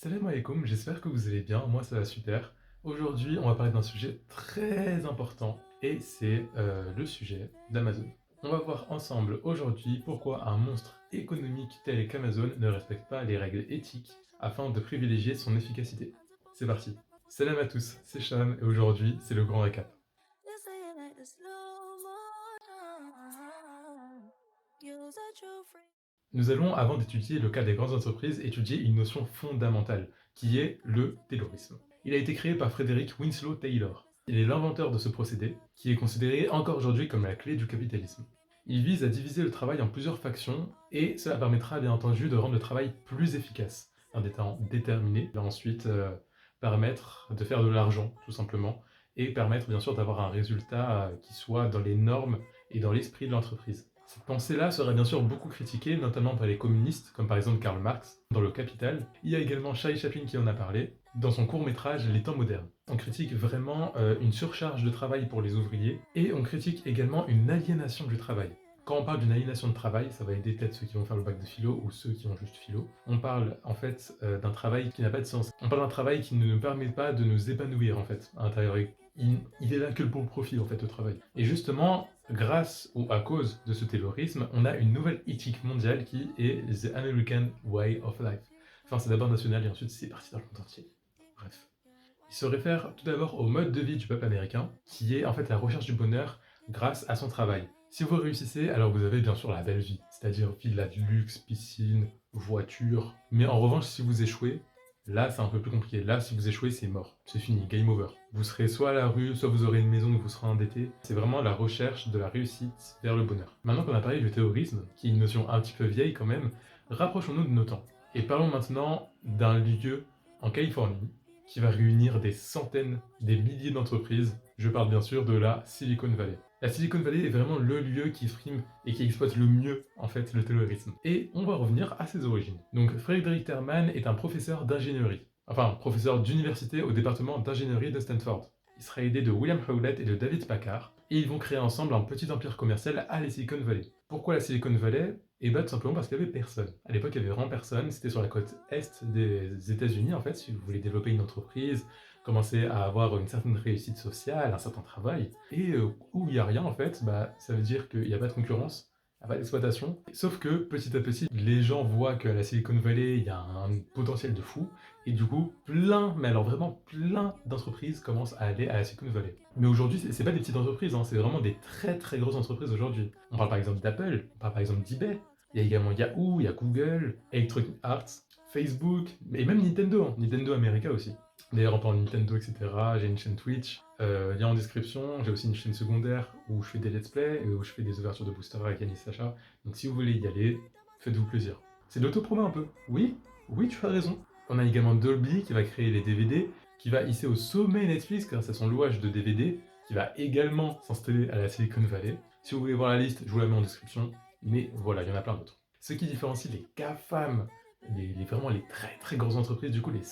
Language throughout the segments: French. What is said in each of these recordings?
Salam alaikum, j'espère que vous allez bien, moi ça va super. Aujourd'hui, on va parler d'un sujet très important et c'est le sujet d'Amazon. On va voir ensemble aujourd'hui pourquoi un monstre économique tel qu'Amazon ne respecte pas les règles éthiques afin de privilégier son efficacité. C'est parti. Salam à tous, c'est Sham et aujourd'hui c'est le grand récap. Nous allons, avant d'étudier le cas des grandes entreprises, étudier une notion fondamentale, qui est le taylorisme. Il a été créé par Frederick Winslow Taylor. Il est l'inventeur de ce procédé, qui est considéré encore aujourd'hui comme la clé du capitalisme. Il vise à diviser le travail en plusieurs factions, et cela permettra bien entendu de rendre le travail plus efficace, en des temps déterminés, et ensuite permettre de faire de l'argent, tout simplement, et permettre bien sûr d'avoir un résultat qui soit dans les normes et dans l'esprit de l'entreprise. Cette pensée-là serait bien sûr beaucoup critiquée, notamment par les communistes, comme par exemple Karl Marx, dans Le Capital. Il y a également Charlie Chaplin qui en a parlé, dans son court-métrage Les temps modernes. On critique vraiment une surcharge de travail pour les ouvriers, et on critique également une aliénation du travail. Quand on parle d'une aliénation de travail, ça va aider peut-être ceux qui vont faire le bac de philo ou ceux qui ont juste philo. On parle en fait d'un travail qui n'a pas de sens. On parle d'un travail qui ne nous permet pas de nous épanouir en fait à l'intérieur. Il est là que pour le profit en fait au travail. Et justement, grâce ou à cause de ce terrorisme, on a une nouvelle éthique mondiale qui est The American Way of Life. Enfin, c'est d'abord national et ensuite c'est parti dans le monde entier. Bref. Il se réfère tout d'abord au mode de vie du peuple américain, qui est en fait la recherche du bonheur grâce à son travail. Si vous réussissez, alors vous avez bien sûr la belle vie, c'est-à-dire villa de luxe, piscine, voiture. Mais en revanche, si vous échouez, là c'est un peu plus compliqué. Là, si vous échouez, c'est mort. C'est fini, game over. Vous serez soit à la rue, soit vous aurez une maison où vous serez endetté. C'est vraiment la recherche de la réussite vers le bonheur. Maintenant qu'on a parlé du terrorisme, qui est une notion un petit peu vieille quand même, rapprochons-nous de nos temps. Et parlons maintenant d'un lieu en Californie qui va réunir des centaines, des milliers d'entreprises. Je parle bien sûr de la Silicon Valley. La Silicon Valley est vraiment le lieu qui exprime et qui exploite le mieux en fait le terrorisme. Et on va revenir à ses origines. Donc Frederick Terman est un professeur d'ingénierie, enfin professeur d'université au département d'ingénierie de Stanford. Il sera aidé de William Hewlett et de David Packard, et ils vont créer ensemble un petit empire commercial à la Silicon Valley. Pourquoi la Silicon Valley? Et bah tout simplement parce qu'il n'y avait personne. À l'époque, il n'y avait vraiment personne, c'était sur la côte est des États-Unis en fait, si vous voulez développer une entreprise, commencer à avoir une certaine réussite sociale, un certain travail, et où il n'y a rien en fait, bah ça veut dire qu'il n'y a pas de concurrence, il n'y a pas d'exploitation. Sauf que petit à petit, les gens voient qu'à la Silicon Valley, il y a un potentiel de fou, et du coup, plein, mais alors vraiment plein d'entreprises commencent à aller à la Silicon Valley. Mais aujourd'hui, c'est pas des petites entreprises, hein, c'est vraiment des très très grosses entreprises aujourd'hui. On parle par exemple d'Apple, on parle par exemple d'eBay, il y a également Yahoo, il y a Google, Electronic Arts, Facebook, et même Nintendo, hein, Nintendo America aussi. D'ailleurs, en parlant de Nintendo, etc., j'ai une chaîne Twitch, lien en description, j'ai aussi une chaîne secondaire où je fais des let's play, et où je fais des ouvertures de booster avec Yannis Sacha, donc si vous voulez y aller, faites-vous plaisir. C'est de l'auto-promo un peu. Oui, oui, tu as raison. On a également Dolby qui va créer les DVD, qui va hisser au sommet Netflix grâce à son louage de DVD, qui va également s'installer à la Silicon Valley. Si vous voulez voir la liste, je vous la mets en description. Mais voilà, il y en a plein d'autres. Ce qui différencie les GAFAM, vraiment les très très grosses entreprises, du coup les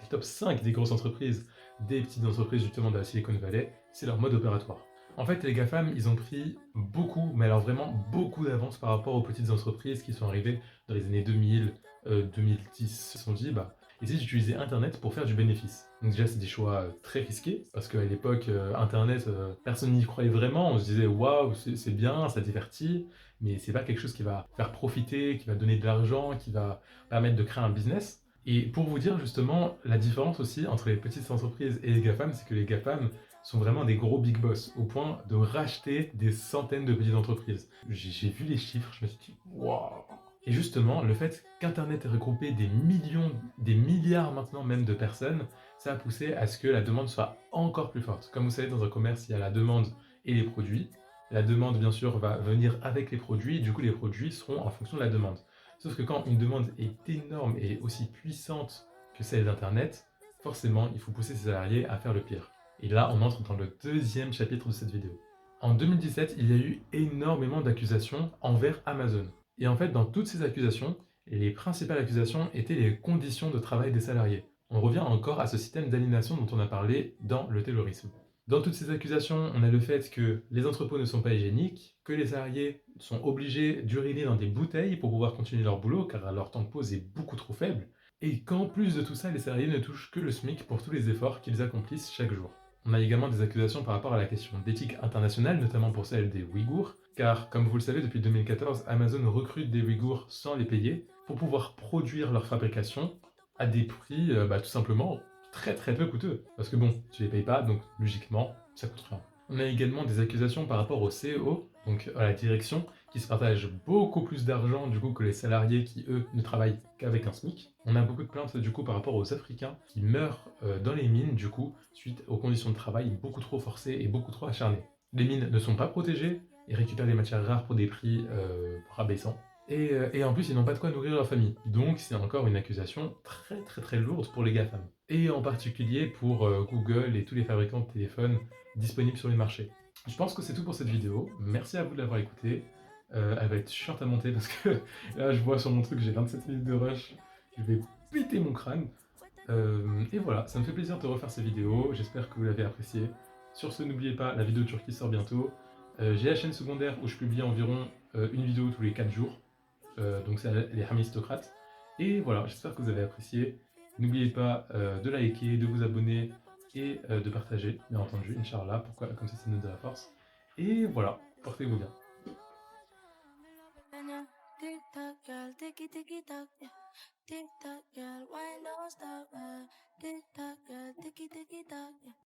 top 5 des grosses entreprises, des petites entreprises justement de la Silicon Valley, c'est leur mode opératoire. En fait, les GAFAM, ils ont pris beaucoup, mais alors vraiment beaucoup d'avance par rapport aux petites entreprises qui sont arrivées dans les années 2000, 2010. Ils se sont dit, bah, essayez d'utiliser Internet pour faire du bénéfice. Donc déjà, c'est des choix très risqués, parce qu'à l'époque, Internet, personne n'y croyait vraiment. On se disait, waouh, c'est bien, ça divertit, mais c'est pas quelque chose qui va faire profiter, qui va donner de l'argent, qui va permettre de créer un business. Et pour vous dire justement, la différence aussi entre les petites entreprises et les GAFAM, c'est que les GAFAM sont vraiment des gros big boss, au point de racheter des centaines de petites entreprises. J'ai vu les chiffres, je me suis dit, waouh. Et justement, le fait qu'Internet ait regroupé des millions, des milliards maintenant même de personnes, ça a poussé à ce que la demande soit encore plus forte. Comme vous savez, dans un commerce, il y a la demande et les produits. La demande, bien sûr, va venir avec les produits, et du coup, les produits seront en fonction de la demande. Sauf que quand une demande est énorme et aussi puissante que celle d'Internet, forcément, il faut pousser ses salariés à faire le pire. Et là, on entre dans le deuxième chapitre de cette vidéo. En 2017, il y a eu énormément d'accusations envers Amazon. Et en fait, dans toutes ces accusations, les principales accusations étaient les conditions de travail des salariés. On revient encore à ce système d'aliénation dont on a parlé dans le terrorisme. Dans toutes ces accusations, on a le fait que les entrepôts ne sont pas hygiéniques, que les salariés sont obligés d'uriner dans des bouteilles pour pouvoir continuer leur boulot car leur temps de pause est beaucoup trop faible, Et qu'en plus de tout ça, les salariés ne touchent que le SMIC pour tous les efforts qu'ils accomplissent chaque jour. On a également des accusations par rapport à la question d'éthique internationale, notamment pour celle des Ouïghours, car comme vous le savez, depuis 2014, Amazon recrute des Ouïghours sans les payer pour pouvoir produire leur fabrication à des prix tout simplement très peu coûteux. Parce que bon, tu les payes pas, donc logiquement, ça coûte rien. On a également des accusations par rapport au CEO, donc à la direction, qui se partagent beaucoup plus d'argent du coup que les salariés qui eux ne travaillent qu'avec un SMIC. On a beaucoup de plaintes du coup par rapport aux Africains qui meurent dans les mines du coup suite aux conditions de travail beaucoup trop forcées et beaucoup trop acharnées. Les mines ne sont pas protégées et récupèrent les matières rares pour des prix rabaissants. Et en plus, ils n'ont pas de quoi nourrir leur famille. Donc, c'est encore une accusation très lourde pour les GAFAM. Et en particulier pour Google et tous les fabricants de téléphones disponibles sur les marchés. Je pense que c'est tout pour cette vidéo. Merci à vous de l'avoir écoutée. Elle va être chiante à monter parce que là, je vois sur mon truc, j'ai 27 minutes de rush. Je vais péter mon crâne. Et voilà, ça me fait plaisir de refaire ces vidéos. J'espère que vous l'avez apprécié. Sur ce, n'oubliez pas, la vidéo turquie sort bientôt. J'ai la chaîne secondaire où je publie environ une vidéo tous les 4 jours. Donc c'est les Hamistocrates. Et voilà, j'espère que vous avez apprécié. N'oubliez pas de liker, de vous abonner et de partager, bien entendu, Inch'Allah, pourquoi, comme ça nous donne de la force. Et voilà, portez-vous bien. Tick tock, girl, ticky ticky tock, yeah. Tick tock, girl, wine don't stop, tick tock, girl, ticky ticky tock, yeah.